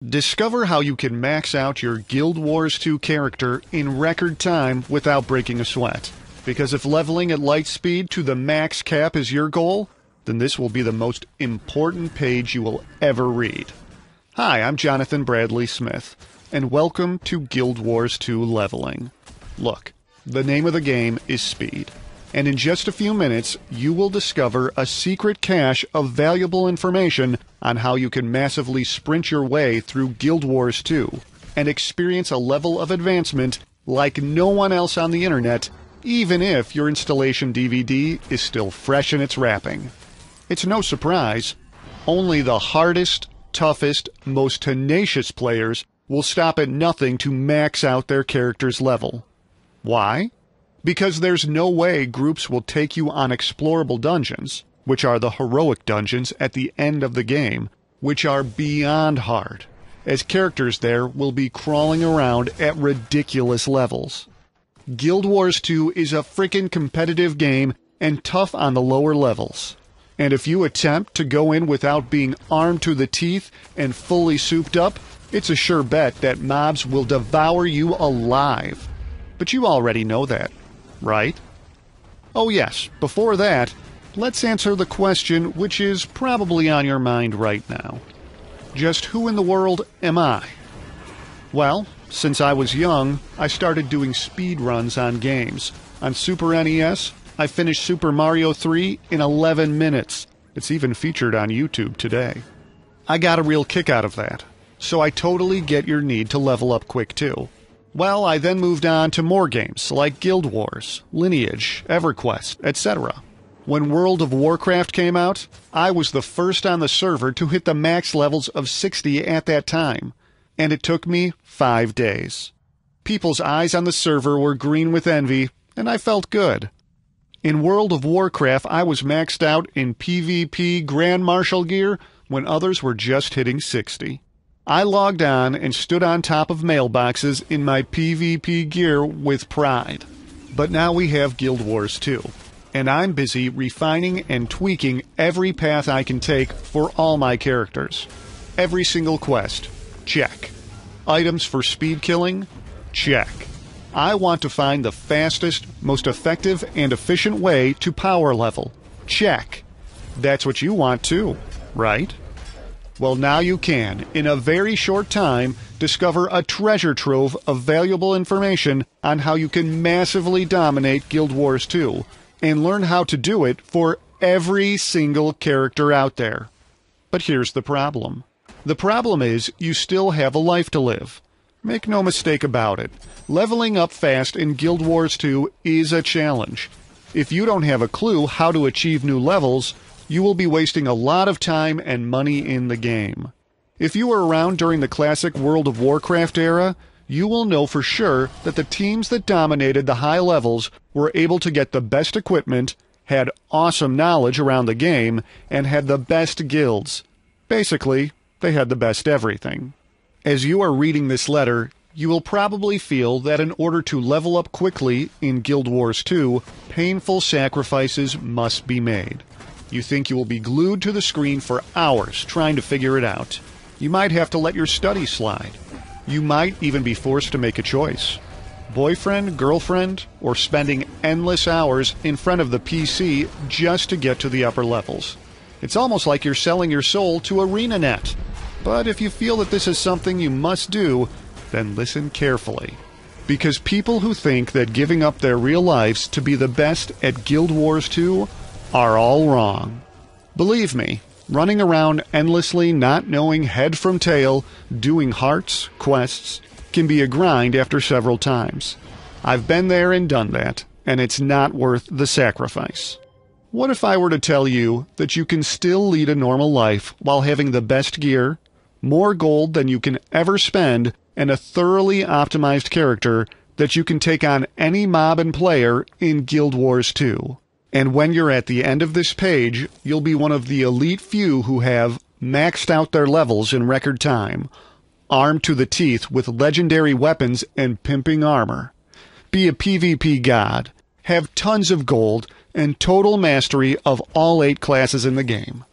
Discover how you can max out your Guild Wars 2 character in record time without breaking a sweat. Because if leveling at light speed to the max cap is your goal, then this will be the most important page you will ever read. Hi, I'm Jonathan Bradley Smith, and welcome to Guild Wars 2 Leveling. Look, the name of the game is speed, and in just a few minutes you will discover a secret cache of valuable information on how you can massively sprint your way through Guild Wars 2 and experience a level of advancement like no one else on the internet, even if your installation DVD is still fresh in its wrapping. It's no surprise, only the hardest, toughest, most tenacious players will stop at nothing to max out their character's level. Why? Because there's no way groups will take you on explorable dungeons, which are the heroic dungeons at the end of the game, which are beyond hard, as characters there will be crawling around at ridiculous levels. Guild Wars 2 is a frickin' competitive game and tough on the lower levels. And if you attempt to go in without being armed to the teeth and fully souped up, it's a sure bet that mobs will devour you alive. But you already know that, right? Oh yes, before that, let's answer the question which is probably on your mind right now. Just who in the world am I? Well, since I was young, I started doing speed runs on games. On Super NES, I finished Super Mario 3 in 11 minutes. It's even featured on YouTube today. I got a real kick out of that, so I totally get your need to level up quick too. Well, I then moved on to more games like Guild Wars, Lineage, EverQuest, etc. When World of Warcraft came out, I was the first on the server to hit the max levels of 60 at that time, and it took me 5 days. People's eyes on the server were green with envy, and I felt good. In World of Warcraft, I was maxed out in PvP Grand Marshal gear when others were just hitting 60. I logged on and stood on top of mailboxes in my PvP gear with pride. But now we have Guild Wars 2. And I'm busy refining and tweaking every path I can take for all my characters. Every single quest, check. Items for speed killing, check. I want to find the fastest, most effective, and efficient way to power level, check. That's what you want too, right? Well, now you can, in a very short time, discover a treasure trove of valuable information on how you can massively dominate Guild Wars 2, and learn how to do it for every single character out there. But here's the problem. The problem is you still have a life to live. Make no mistake about it. Leveling up fast in Guild Wars 2 is a challenge. If you don't have a clue how to achieve new levels, you will be wasting a lot of time and money in the game. If you were around during the classic World of Warcraft era, you will know for sure that the teams that dominated the high levels were able to get the best equipment, had awesome knowledge around the game, and had the best guilds. Basically, they had the best everything. As you are reading this letter, you will probably feel that in order to level up quickly in Guild Wars 2, painful sacrifices must be made. You think you will be glued to the screen for hours trying to figure it out. You might have to let your studies slide. You might even be forced to make a choice. Boyfriend, girlfriend, or spending endless hours in front of the PC just to get to the upper levels. It's almost like you're selling your soul to ArenaNet. But if you feel that this is something you must do, then listen carefully. Because people who think that giving up their real lives to be the best at Guild Wars 2 are all wrong. Believe me, running around endlessly not knowing head from tail, doing hearts, quests, can be a grind after several times. I've been there and done that, and it's not worth the sacrifice. What if I were to tell you that you can still lead a normal life while having the best gear, more gold than you can ever spend, and a thoroughly optimized character that you can take on any mob and player in Guild Wars 2? And when you're at the end of this page, you'll be one of the elite few who have maxed out their levels in record time, armed to the teeth with legendary weapons and pimping armor. Be a PvP god, have tons of gold, and total mastery of all 8 classes in the game.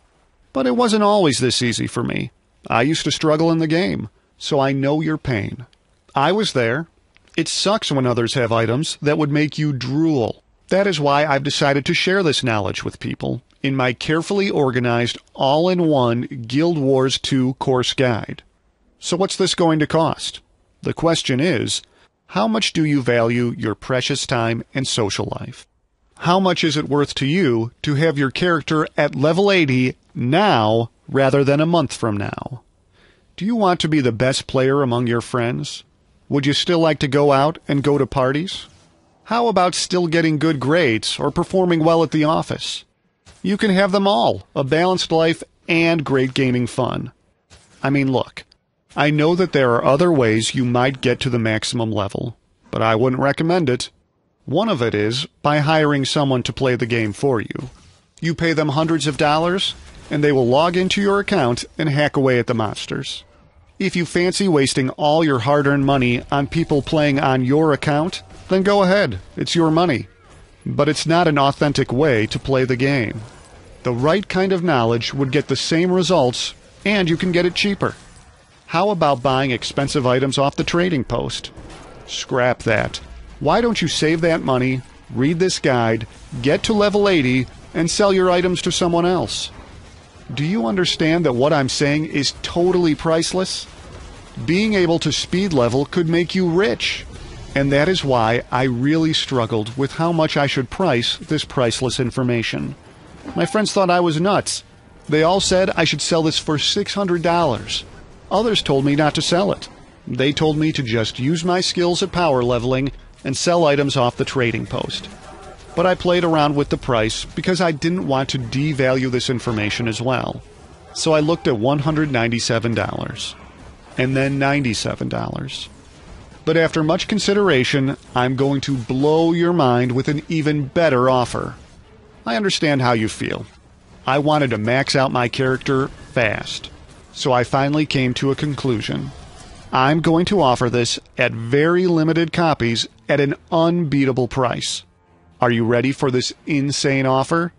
But it wasn't always this easy for me. I used to struggle in the game. so I know your pain. I was there. It sucks when others have items that would make you drool. That is why I've decided to share this knowledge with people in my carefully organized, all-in-one Guild Wars 2 course guide. So what's this going to cost? The question is, how much do you value your precious time and social life? How much is it worth to you to have your character at level 80 now rather than a month from now? Do you want to be the best player among your friends? Would you still like to go out and go to parties? How about still getting good grades or performing well at the office? You can have them all, a balanced life and great gaming fun. I mean, look, I know that there are other ways you might get to the maximum level, but I wouldn't recommend it. One of it is by hiring someone to play the game for you. You pay them hundreds of dollars, and they will log into your account and hack away at the monsters. If you fancy wasting all your hard-earned money on people playing on your account, then go ahead, it's your money. But it's not an authentic way to play the game. The right kind of knowledge would get the same results, and you can get it cheaper. How about buying expensive items off the trading post? Scrap that. Why don't you save that money, read this guide, get to level 80, and sell your items to someone else? Do you understand that what I'm saying is totally priceless? Being able to speed level could make you rich. And that is why I really struggled with how much I should price this priceless information. My friends thought I was nuts. They all said I should sell this for $600. Others told me not to sell it. They told me to just use my skills at power leveling and sell items off the trading post. But I played around with the price because I didn't want to devalue this information as well. So I looked at $197 and then $97. But after much consideration, I'm going to blow your mind with an even better offer. I understand how you feel. I wanted to max out my character fast, so I finally came to a conclusion. I'm going to offer this at very limited copies at an unbeatable price. Are you ready for this insane offer?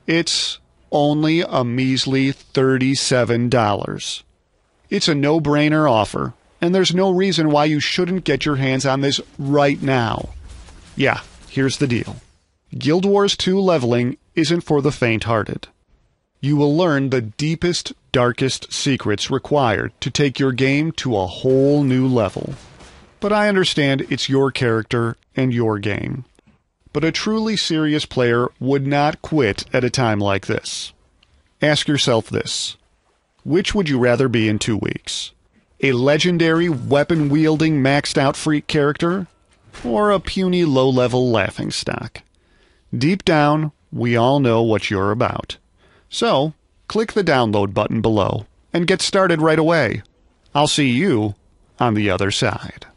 It's only a measly $37. It's a no-brainer offer, and there's no reason why you shouldn't get your hands on this right now. Yeah, here's the deal. Guild Wars 2 leveling isn't for the faint-hearted. You will learn the deepest, darkest secrets required to take your game to a whole new level. But I understand it's your character and your game. But a truly serious player would not quit at a time like this. Ask yourself this. Which would you rather be in 2 weeks? A legendary weapon-wielding maxed-out freak character? Or a puny low-level laughingstock? Deep down, we all know what you're about. So, click the download button below and get started right away. I'll see you on the other side.